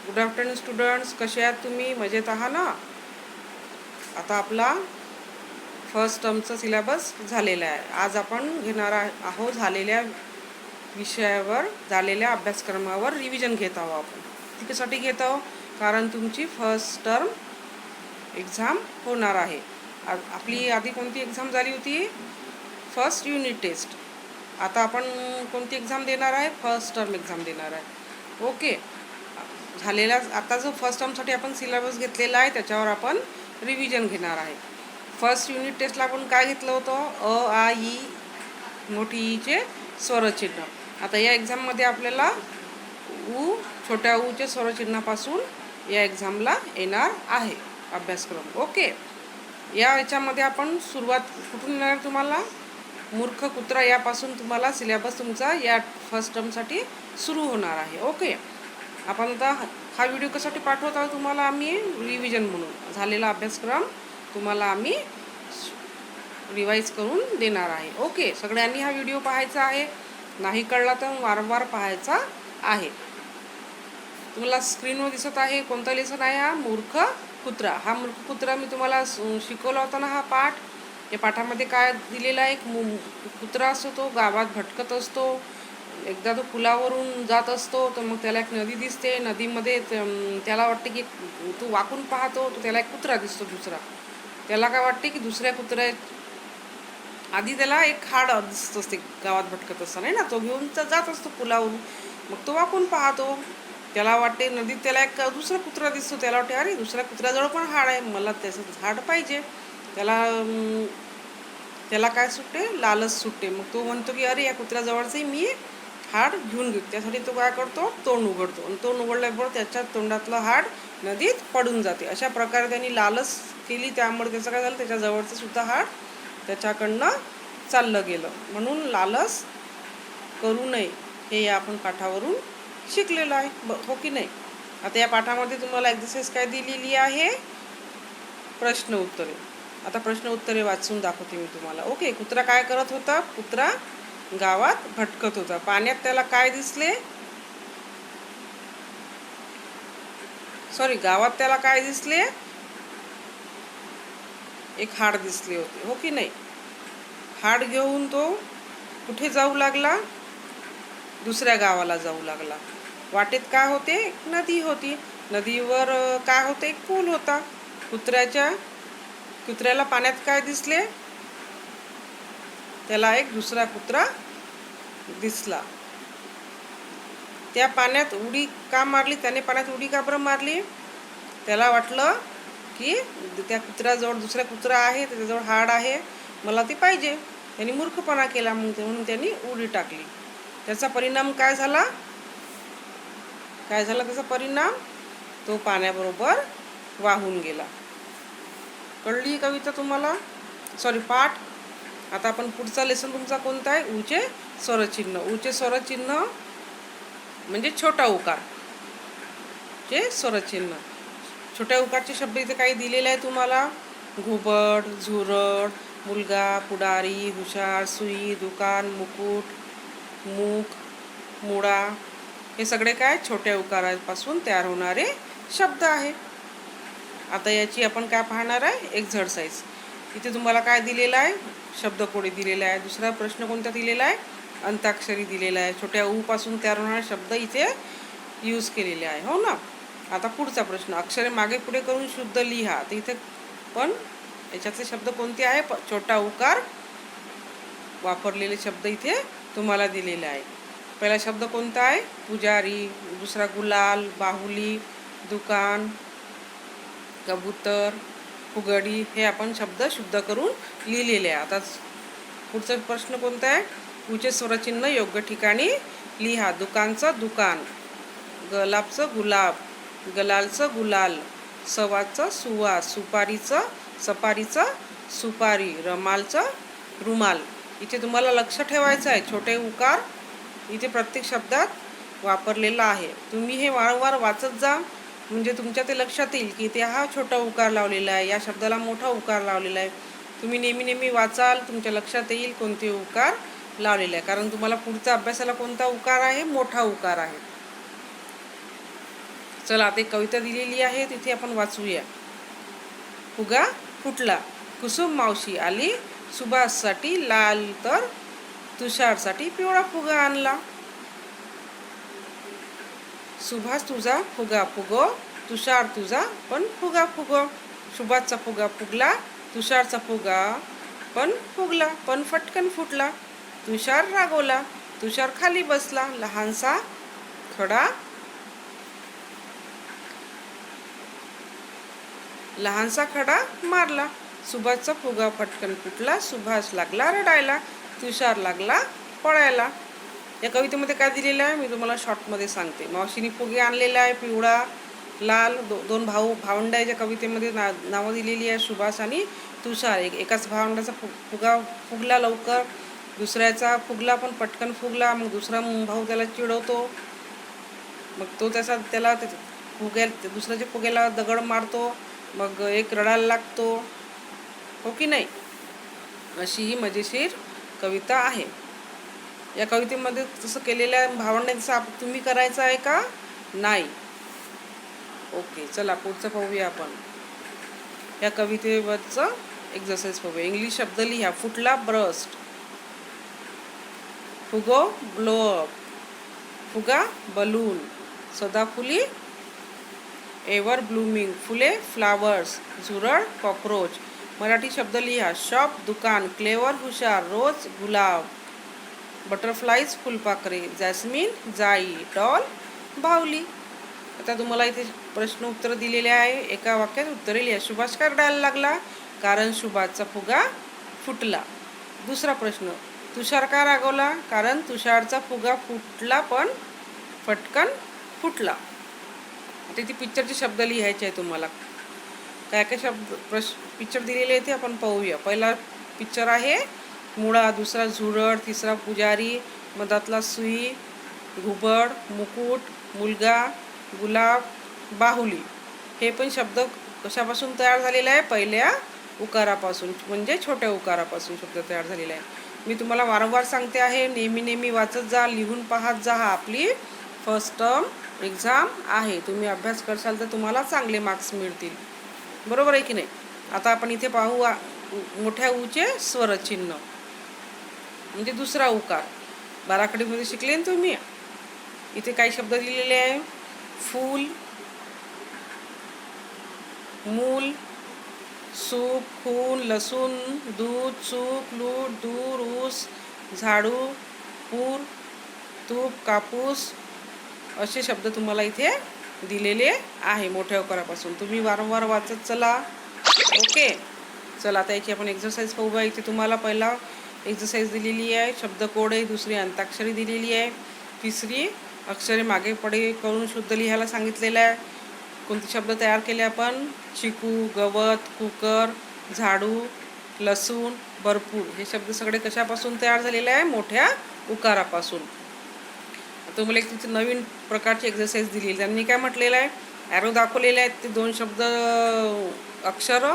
Good afternoon students, कसे आहात तुम्ही? मजेत आहात ना? आता आपला फर्स्ट टर्मचा सिलेबस झालेला आहे. आज आपण घेणार आहोत झालेल्या विषयावर, झालेल्या अभ्यासक्रमावर रिव्हिजन घेत आहोत आपण. तिच्यासाठी घेत आहोत कारण तुमची फर्स्ट टर्म एक्झाम होणार आहे. आपली आधी कोणती एक्झाम झाली होती? First unit test. आता आपण कोणती एक्झाम देणार आहे? फर्स्ट टर्म एक्झाम देणार आहे. ओके. झालेला आता जो फर्स्ट टर्मसाठी आपण सिलेबस घेतलेला आहे त्याच्यावर आपण रिव्हिजन घेणार आहे. फर्स्ट युनिट टेस्टला आपण काय घेतलं होतं? अ आ इ मोठी ईचे स्वरचिन्ह. आता या एक्झाममध्ये आपल्याला छोट्या ऊचे स्वरचिन्हापासून या एक्झामला येणार आहे अभ्यासक्रम. ओके. याच्यामध्ये आपण सुरुवात कुठून येणार? तुम्हाला मूर्ख कुत्रा यापासून तुम्हाला सिलेबस तुमचा या फर्स्ट टर्मसाठी सुरू होणार आहे. ओके. आपण आता हा व्हिडिओ कशासाठी पाठवत आहोत? तुम्हाला आम्ही रिव्हिजन म्हणून झालेला अभ्यासक्रम तुम्हाला आम्ही रिवाईज करून देणार आहे. ओके. सगळ्यांनी हा व्हिडिओ पाहायचा आहे. नाही कळला तर वारंवार पाहायचा आहे. तुम्हाला स्क्रीनवर दिसत आहे कोणता लेसन आहे? हा मूर्ख कुत्रा. हा मूर्ख कुत्रा मी तुम्हाला शिकवला होता ना, हा पाठ. या पाठामध्ये काय दिलेला आहे? एक कुत्रा असतो, तो गावात भटकत असतो. एकदा तो पुलावरून जात असतो, तर मग त्याला एक नदी दिसते. नदीमध्ये त्याला वाटते की तो वाकून पाहतो, तो त्याला एक कुत्रा दिसतो दुसरा. त्याला काय वाटते की दुसऱ्या कुत्र्या आधी त्याला एक हाड दिसत असते गावात भटकत असताना ना, तो घेऊन जात असतो पुलावरून. मग तो वाकून पाहतो. त्याला वाटते नदीत त्याला एक दुसरा कुत्रा दिसतो. त्याला वाटते अरे दुसऱ्या कुत्र्याजवळ पण हाड आहे, मला त्याचं हाड पाहिजे. त्याला काय सुटते? लालच सुटते. मग तो म्हणतो की अरे या कुत्र्याजवळचंही मी हाड घेऊन घेऊ. त्यासाठी तो काय करतो? तोंड उघडतो. आणि तोंड उघडल्याबरोबर त्याच्या तोंडातलं हाड नदीत पडून जाते. अशा प्रकारे त्यांनी लालच केली, त्यामुळे त्याचं काय झालं? त्याच्याजवळचं सुद्धा हाड त्याच्याकडनं चाललं गेलं. म्हणून लालच करू नये हे आपण पाठावरून शिकलेलं आहे. हो की नाही? आता या पाठामध्ये तुम्हाला एक्सरसाइज काय दिलेली आहे? प्रश्न उत्तरे. आता प्रश्न उत्तरे वाचून दाखवते मी तुम्हाला. ओके. कुत्रा काय करत होता? कुत्रा गावात भटकत होता. पाण्यात त्याला काय दिसले? गावात त्याला काय दिसले? एक हाड दिसले होते. हो की नाही? हाड घेऊन तो कुठे जाऊ लागला? दुसऱ्या गावाला जाऊ लागला. वाटेत काय होते? एक नदी होती. नदीवर काय होते? एक पूल होता. कुत्र्याला पाण्यात काय दिसले? त्याला एक दुसरा कुत्रा दिसला. त्या पाण्यात उडी का मारली? त्याने पाण्यात उडी का बरं मारली? त्याला वाटलं की त्या कुत्र्याजवळ दुसरा कुत्रा आहे, त्याच्याजवळ हाड आहे, मला ती पाहिजे. त्यांनी मूर्खपणा केला, म्हणून त्यांनी उडी टाकली. त्याचा परिणाम काय झाला? त्याचा परिणाम? तो पाण्याबरोबर वाहून गेला. कळली कविता तुम्हाला? पाठ. आता आपण पुढचा लेसन तुमचा कोणता आहे? ऊचे स्वरचिन्ह. ऊचे स्वरचिन्ह म्हणजे छोटा उकार चे स्वरचिन्ह. छोट्या उकारचे शब्द इथे काही दिलेले आहे तुम्हाला. घुबड, झुरड, मुलगा, पुढारी, हुशार, सुई, दुकान, मुकुट, मूक, मुळा, हे सगळे काय? छोट्या उकारापासून तयार होणारे शब्द आहे. आता याची आपण काय पाहणार आहे? एक्झरसाइज. इथे तुम्हाला काय दिलेलं आहे? शब्दकोडी दिलेला आहे. दुसरा प्रश्न कोणता दिलेला आहे? अंताक्षरी दिलेला आहे. छोट्या ऊ पासून तयार होणारे शब्द इथे यूज केलेले आहे. हो ना? आता पुढचा प्रश्न. अक्षरे मागे पुढे करून शुद्ध लिहा. तर इथे पण याच्यातले शब्द कोणते आहे? छोटा उकार वापरलेले शब्द इथे तुम्हाला दिलेले आहे. पहिला शब्द कोणता आहे? पुजारी. दुसरा गुलाल, बाहुली, दुकान, कबूतर, फुगडी, हे आपण शब्द शुद्ध करून लिहिलेले आहे. आता पुढचा प्रश्न कोणता आहे? ऊचे स्वरचिन्ह योग्य ठिकाणी लिहा. दुकानचं दुकान, गुलाबचं गुलाब, गलालचं गुलाल, सवाचं सुवास, सुपारीचं सपारीचं सुपारी, रमालचं रुमाल. इथे तुम्हाला लक्ष ठेवायचं आहे, छोटे उकार इथे प्रत्येक शब्दात वापरलेला आहे. तुम्ही हे वारंवार वाचत जा, म्हणजे तुमच्या ते लक्षात येईल की इथे हा छोटा उकार लावलेला आहे, या शब्दाला मोठा उकार लावलेला आहे. तुम्ही नेहमी वाचाल, तुमच्या लक्षात येईल कोणते उकार लावलेले आहे. कारण तुम्हाला पुढचा अभ्यासाला कोणता उकार आहे? मोठा उकार आहे. चला आता एक कविता दिलेली आहे, तिथे आपण वाचूया. फुगा फुटला, कुसुम मावशी आली, सुभाषसाठी लाल तर तुषारसाठी पिवळा फुगा आणला. सुभाष तुझा फुगा फुगो, तुषार तुझा पण फुगा फुगो. सुभाषचा फुगा फुगला, तुषारचा फुगा पण फुगला, पण फटकन फुटला. तुषार रागवला, तुषार खाली बसला, लहानसा खडा मारला. सुभाषचा फुगा फटकन फुटला, सुभाष लागला रडायला, तुषार लागला पळायला. या कवितेमध्ये काय दिलेलं आहे मी तुम्हाला शॉर्टमध्ये सांगते. मावशीने फुगे आणलेला आहे, पिवळा लाल. दोन भावंडाच्या कवितेमध्ये नावं दिलेली आहे, सुभाष आणि तुषार. एकाच भावंडाचा फुगा फुगला लवकर, दुसऱ्याचा फुगला पण पटकन फुगला. मग दुसरा भाऊ त्याला चिडवतो, मग तो त्याला दुसऱ्याच्या फुग्याला दगड मारतो, मग एक रडायला लागतो, हो की नाही. अशी ही मजेशीर कविता आहे. या कवितेमध्ये तसं केलेल्या भावंडांचं तुम्ही करायचं आहे का नाही? ओके, चला पुढचं पाहूया आपण. या कवितेवरचं एक्झरसाइज पाहूया. इंग्लिश शब्द लिहा. फुटला ब्रस्ट, फुगो ब्लो अप, फुगा बलून, सदाफुली एव्हर ब्लूमिंग, फुले फ्लावर्स, झुरळ कॉकरोच. मराठी शब्द लिहा. शॉप दुकान, क्लेवर हुशार, रोज गुलाब, बटरफ्लाईज फुलपाखरे, जॅस्मिन जाई, डॉल बाहुली. आता तुम्हाला इथे प्रश्न उत्तर दिलेले आहे. एका वाक्यात उत्तरे लिहा. सुभाष का रडायला लागला? कारण सुभाषचा फुगा फुटला. दुसरा प्रश्न. तुषार का रागवला? कारण तुषारचा फुगा फुटला पण फटकन फुटला. आता ती पिक्चरचे शब्द लिहायचे आहे तुम्हाला. काय काय पिक्चर दिलेले आहे ते आपण पाहूया. पहिला पिक्चर आहे मुळा, दुसरा झुरळ, तिसरा पुजारी, मधातला सुई, घुबड, मुकुट, मुलगा, गुलाब, बाहुली. हे पण शब्द कशापासून तयार झालेला आहे? पहिल्या उकारापासून, म्हणजे छोट्या उकारापासून शब्द तयार झालेला आहे. मी तुम्हाला वारंवार सांगते आहे, नेहमी वाचत जा, लिहून पाहत जा. आपली फर्स्ट टर्म एक्झाम आहे. तुम्ही अभ्यास करशाल तर तुम्हाला चांगले मार्क्स मिळतील, बरोबर आहे की नाही. आता आपण इथे पाहू मोठ्या ऊचे स्वरचिन्ह, म्हणजे दुसरा उकार. बाराखडीमध्ये शिकले ना तुम्ही. इथे काही शब्द दिलेले आहे. फूल, मूल, सूप, खून, लसूण, दूध, चूक, लूट, दूर, ऊस, झाडू, पूर, तूप, कापूस. असे शब्द तुम्हाला इथे दिलेले आहे मोठ्या उकारापासून. तुम्ही वारंवार वाचत चला. ओके, चला आता याची आपण एक्झरसाइज पाहूया. इथे तुम्हाला पहिला एक्झरसाइज दिलेली आहे, शब्दकोड. दुसरी अंताक्षरी दिलेली आहे. तिसरी अक्षरे मागे पुढे करून शुद्ध लिहायला सांगितलेलं आहे. कोणते शब्द तयार केले आपण? चिकू, गवत, कुकर, झाडू, लसूण, भरपूर. हे शब्द सगळे कशापासून तयार झालेले आहे? मोठ्या उकारापासून. तुम्हाला एक तिथे नवीन प्रकारची एक्झरसाइज दिली. त्यांनी काय म्हटलेलं आहे? ॲरो दाखवलेले आहेत. ते दोन शब्द अक्षर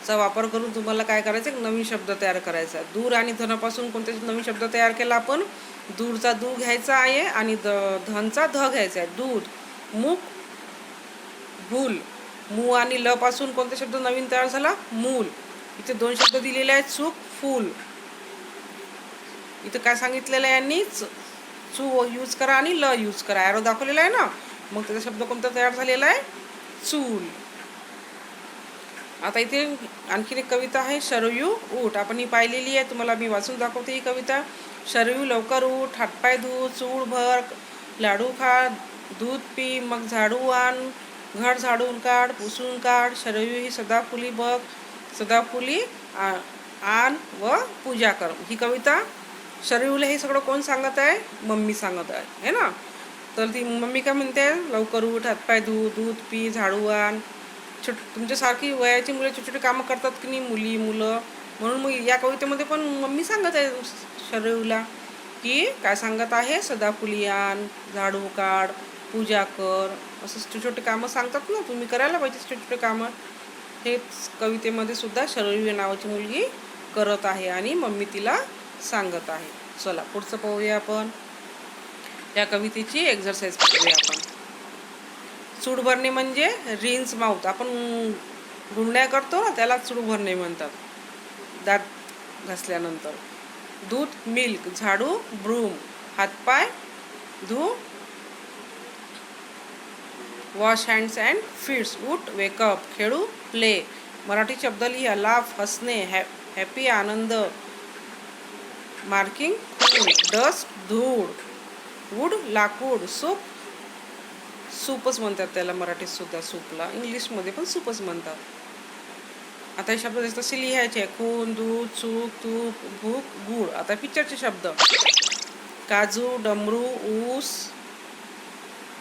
चा वापर करून तुम्हाला काय करायचं? एक नवीन शब्द तयार करायचा. दूर आणि धनापासून कोणते नवीन शब्द तयार केला आपण? दूरचा दू घ्यायचा आहे आणि धनचा ध घ्यायचा आहे. दूध, मूक, भूल. मू आणि ल पासून कोणता शब्द नवीन तयार झाला? मूल. इथे दोन शब्द दिलेले आहेत. चूक, फूल. इथं काय सांगितलेलं आहे यांनी? चू यूज करा आणि ल यूज करा. ॲरो दाखवलेला आहे ना, मग त्याचा शब्द कोणता तयार झालेला आहे? चूल. आता इथे आणखीन एक कविता आहे, शरयू उठ. आपण ही पाहिलेली आहे, तुम्हाला मी वाचून दाखवते ही कविता. शरयू लवकर उठ, हातपाय धू, चूळ भर, लाडू खा, दूध पी, मग झाडू आण, घर झाडून काढ, पुसून काढ. शरयू ही सदाफुली बघ, सदाफुली आण व पूजा कर. ही कविता शरयूला हे सगळं कोण सांगत आहे? मम्मी सांगत आहे, है ना. तर ती मम्मी काय म्हणते? लवकर उठ, हातपाय धू, दूध पी, झाडू आण. तुमच्यासारखी वयाची मुलं छोटे छोटे कामं करतात की नाही, मुली मुलं. म्हणून मग या कवितेमध्ये पण मम्मी सांगत आहे शरयूला की काय सांगत आहे? सदाफुली आण, झाडू काढ, पूजा कर. असं छोटे छोटे कामं सांगतात ना, तुम्ही करायला पाहिजे छोटे छोटे कामं. हे कवितेमध्ये सुद्धा शरयू नावाची मुलगी करत आहे आणि मम्मी तिला सांगत आहे. चला पुढचं पाहूया आपण. या कवितेची एक्झरसाइज करूया आपण. चूड भरणे म्हणजे रिन्स माउथ. आपण गुळण्या करतो ना, त्याला चूड भरणे म्हणतात, दात घासल्यानंतर. दूध मिल्क, झाडू ब्रूम, हातपाय धू वॉश हँड्स अँड फीट्स, उठ वेकअप, खेळू प्ले. मराठी शब्द लिहा. लाफ हसणे, हॅपी आनंद, मार्किंग खून, डस्ट धूळ, वूड लाकूड, सूप सूपच म्हणतात त्याला मराठीत सुद्धा, सूपला. इंग्लिशमध्ये पण सूपच म्हणतात. आता हे शब्द तसे लिहायचे. खून, दूध, चूक, तूप, भूक, गूळ. आता पिक्चरचे शब्द. काजू, डमरू, ऊस,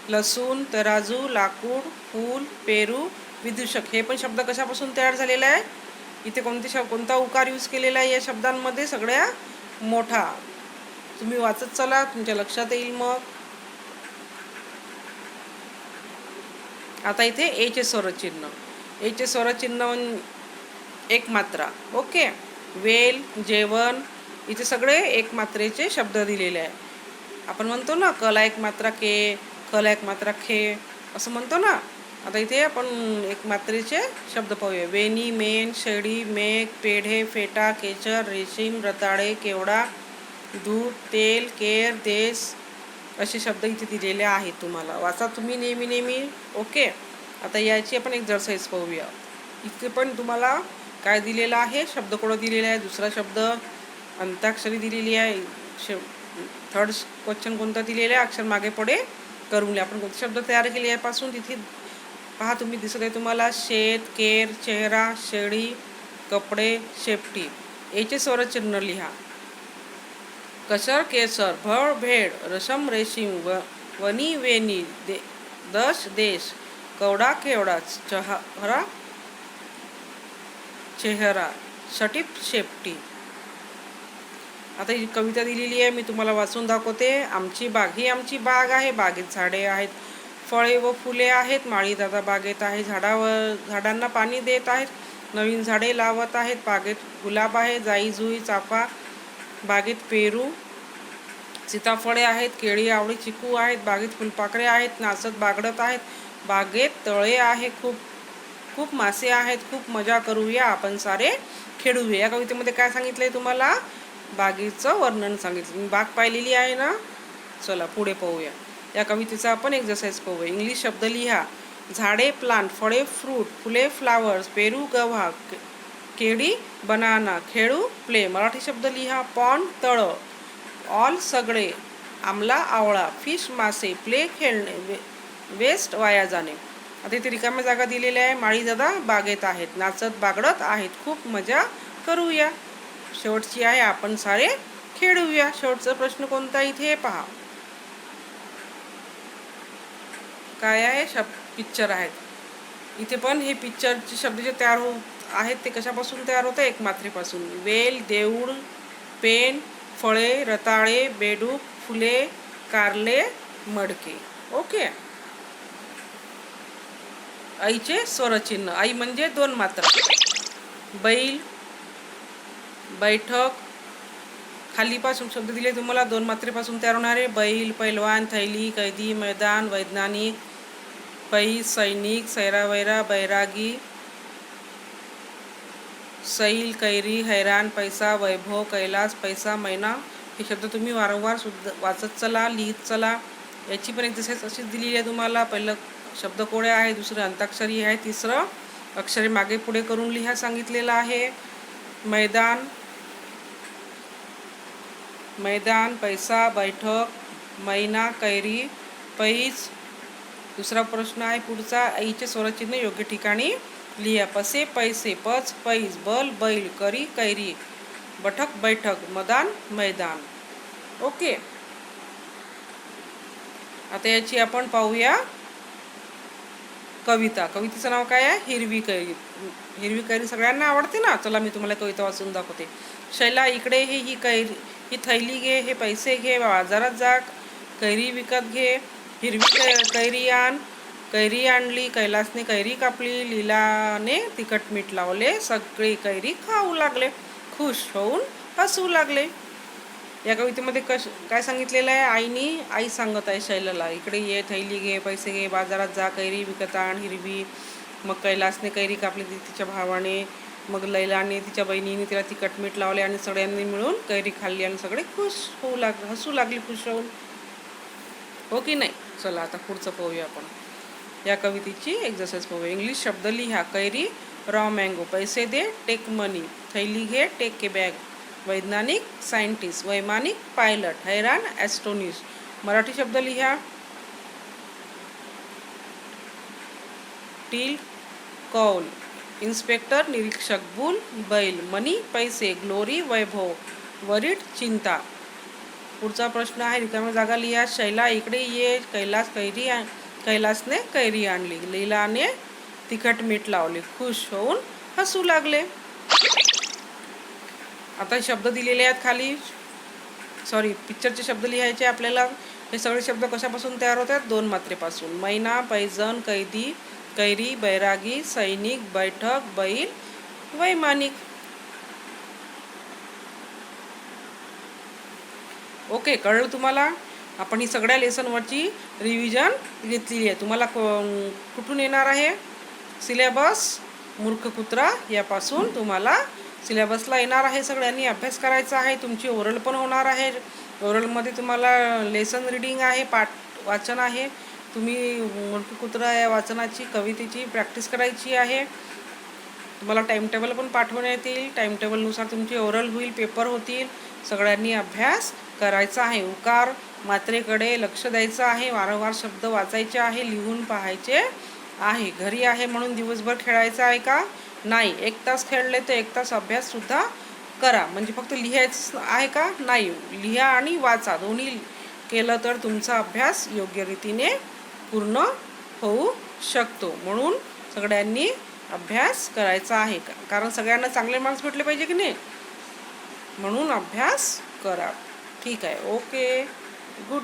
लसूण, तराजू, लाकूड, फूल, पेरू, विदूषक. हे पण शब्द कशापासून तयार झालेला आहे? इथे कोणता उकार यूज केलेला आहे या शब्दांमध्ये? सगळ्या मोठा. तुम्ही वाचत चला, तुमच्या लक्षात येईल मग. आता इथे एचे स्वरचिन्ह. एचे स्वरचिन्ह एक मात्रा. ओके. वेल, जेवण, इथे सगळे एक मात्रेचे शब्द दिलेले आहे. आपण म्हणतो ना, कला एक मात्रा के, खला एक मात्रा खे, असं म्हणतो ना. आता इथे आपण एक मात्रेचे शब्द पाहूया. वेणी, मेन, शेळी, मेघ, पेढे, फेटा, केचर, रेशीम, रताळे, केवडा, दूध, तेल, केर, देश, असे शब्द इथे दिलेले आहेत. तुम्हाला वाचा तुम्ही नेहमी. ओके. आता याची आपण एक्झरसाइज पाहूया. इथे पण तुम्हाला काय दिलेलं आहे? शब्दकोड दिलेला आहे. दुसरा शब्द अंताक्षरी दिलेली आहे. थर्ड क्वेश्चन कोणता दिलेला आहे? अक्षर मागे पुढे करून लिहा. आपण कोणते शब्द तयार केले यापासून तिथे पहा. तुम्ही दिसत आहे तुम्हाला शेत, केर, चेहरा, शेळी, कपडे, शेपटी. याचे स्वरचिन्ह लिहा. कसर केसर, भळ भेड, रसम रेशीम, वनी वेणी, दश देश, कवडा केवडा, चेहरा चेहरा, शटीप शेपटी. आता ही कविता दिलेली आहे, मी तुम्हाला वाचून दाखवते. आमची बाग. ही आमची बाग आहे. बागेत झाडे आहेत, फळे व फुले आहेत. माळी दादा बागेत आहे, झाडांना पाणी देत आहेत, नवीन झाडे लावत आहेत. बागेत गुलाब आहे, जाई जुई चाफा. बागेत पेरू, सीताफळे आहेत, केळी, आवळी, चिकू आहेत. बागेत फुलपाखरे आहेत, नाचत बागडत आहेत. बागेत तळे आहे, खूप मासे आहेत. खूप मजा करूया, आपण सारे खेळूया. या कवितेमध्ये काय सांगितलंय तुम्हाला? बागेचं वर्णन सांगितलं. मी बाग पाहिलेली आहे ना. चला पुढे पाहूया. या कवितेचा आपण एक्झरसाइज पाहूया. इंग्लिश शब्द लिहा. झाडे प्लांट, फळे फ्रूट, फुले फ्लावर्स, पेरू गव्हा, केळी बनाना, खेळू प्ले. मराठी शब्द लिहा. पॉन्ड तळ, ऑल सगळे, आमला आवळा, फिश मासे, प्ले खेळणे, वेस्ट वाया जाणे. आता इथे रिकाम्या जागा दिलेल्या आहे. माळी दादा बागेत आहेत, नाचत बागडत आहेत, खूप मजा करूया. शेवटची आहे आपण सारे खेळूया. शेवटचा प्रश्न कोणता इथे पहा. काय आहे? पिक्चर आहेत. इथे पण हे पिक्चरचे शब्द जे तयार होत आहेत ते कशापासून तयार होतं? एक मात्रेपासून. वेल, देऊळ, पेन, फळे, रताळे, बेडूक, फुले, कारले, मडके. ओके. आईचे स्वरचिन्ह. आई म्हणजे दोन मात्रा. बैल, बैठक, खालीपासून शब्द दिले तुम्हाला दोन मात्रेपासून तयार होणारे. बैल, पैलवान, थैली, कैदी, मैदान, वैज्ञानिक, पैस, सैनिक, सैरावैरा, बैरागी, सैल, कैरी, हैराण, पैसा, वैभव, कैलास, पैसा, मैना. हे शब्द तुम्ही वारंवार वाचत चला, लिहित चला. याची पण एक्झरसाइज अशीच दिलेली आहे तुम्हाला. पहिलं शब्दकोडे आहे, दुसरं अंताक्षरी आहे, तिसरं अक्षरे मागे पुढे करून लिहा सांगितलेलं आहे. मैदान, पैसा, बैठक, मैना, कैरी, पैज. दुसरा प्रश्न आहे पुढचा. आईचे स्वरचिन्ह योग्य ठिकाणी लिहा. पसे पैसे, पच पैज, बल बैल, करी कैरी, बठक बैठक, मदान मैदान. ओके. आता याची आपण पाहूया कविता. कवितेचं नाव काय आहे? हिरवी कैरी. हिरवी कैरी सगळ्यांना आवडते ना. चला मी तुम्हाला कविता वाचून दाखवते. शैला इकडे ही ही थैली घे, हे पैसे घे, बाजारात जा, कैरी विकत घे. हिरवी कैरी आण. कैरी आणली, कैलासने कैरी कापली, लीलाने तिखट मीठ लावले, सगळे कैरी खाऊ लागले, खुश होऊन हसू लागले. या कवितेमध्ये काय सांगितलेलं आहे? आई सांगत आहे शैलाला, इकडे ये, थैली घे, पैसे घे, बाजारात जा, कैरी विकत आण हिरवी. मग कैलासने कैरी कापली तिच्या भावाने, मग लैलाने तिच्या बहिणीने तिला तिखट मीठ लावले आणि सगळ्यांनी मिळून कैरी खाल्ली आणि सगळे खुश होऊ लागले, हसू लागली खुश होऊन. हो की नाही? चला आता पुढचं पाहूया आपण. या कवितेची एक्सरसाइज पाहूया. इंग्लिश शब्द लिहा. कैरी रॉ मँगो, पैसे दे टेक मनी, थैली घे टेक ए बॅग, वैज्ञानिक सायंटिस्ट, वैमानिक पायलट, हैराण ॲस्ट्रोनिश. मराठी शब्द लिहा. टील कौल, इन्स्पेक्टर निरीक्षक, बुल बैल, मनी पैसे, ग्लोरी वैभव, वरीड चिंता. पुढचा प्रश्न आहे, रिकाम्या जागा लिहा. शैला इकडे ये, कैलासने कैरी आणली, लीलाने तिखट मीठ लावले, खुश होऊन हसू लागले. आता शब्द दिलेले आहेत खाली, पिक्चरचे शब्द लिहायचे आपल्याला. हे सगळे शब्द कशापासून तयार होतात? 2 मात्रेपासून. मैना, पैजण, कैदी, कैरी, बैरागी, सैनिक, बैठक, बैल, वैमानिक. ओके, कळलं तुम्हाला? आपण ही सगळ्या लेसनवरची रिव्हिजन घेतलेली आहे. तुम्हाला कुठून येणार आहे सिलेबस? मूर्ख कुत्रा यापासून तुम्हाला सिलेबसला येणार आहे. सगळ्यांनी अभ्यास करायचा आहे. तुमची ओरल पण होणार आहे. ओरलमध्ये तुम्हाला लेसन रीडिंग आहे, पाठ वाचन आहे. तुम्ही मूर्ख कुत्रा या वाचनाची, कवितेची प्रॅक्टिस करायची आहे. तुम्हाला टाईमटेबल पण पाठवण्यात येईल. टाईमटेबलनुसार तुमची ओरल होईल, पेपर होतील. सगळ्यांनी अभ्यास करायचा आहे. उकार मात्रेकडे लक्ष द्यायचं आहे. वारंवार शब्द वाचायचे आहे, लिहून पाहायचे आहे. घरी आहे म्हणून दिवसभर खेळायचं आहे का? नाही. 1 तास खेळले तर 1 तास अभ्याससुद्धा करा. म्हणजे फक्त लिहायचं आहे का? नाही. लिहा आणि वाचा, दोन्ही केलं तर तुमचा अभ्यास योग्य रीतीने पूर्ण होऊ शकतो. म्हणून सगळ्यांनी अभ्यास करायचा आहे, कारण सगळ्यांना चांगले मार्क्स भेटले पाहिजे की नाही. म्हणून अभ्यास करा. ठीक आहे. Okay, good.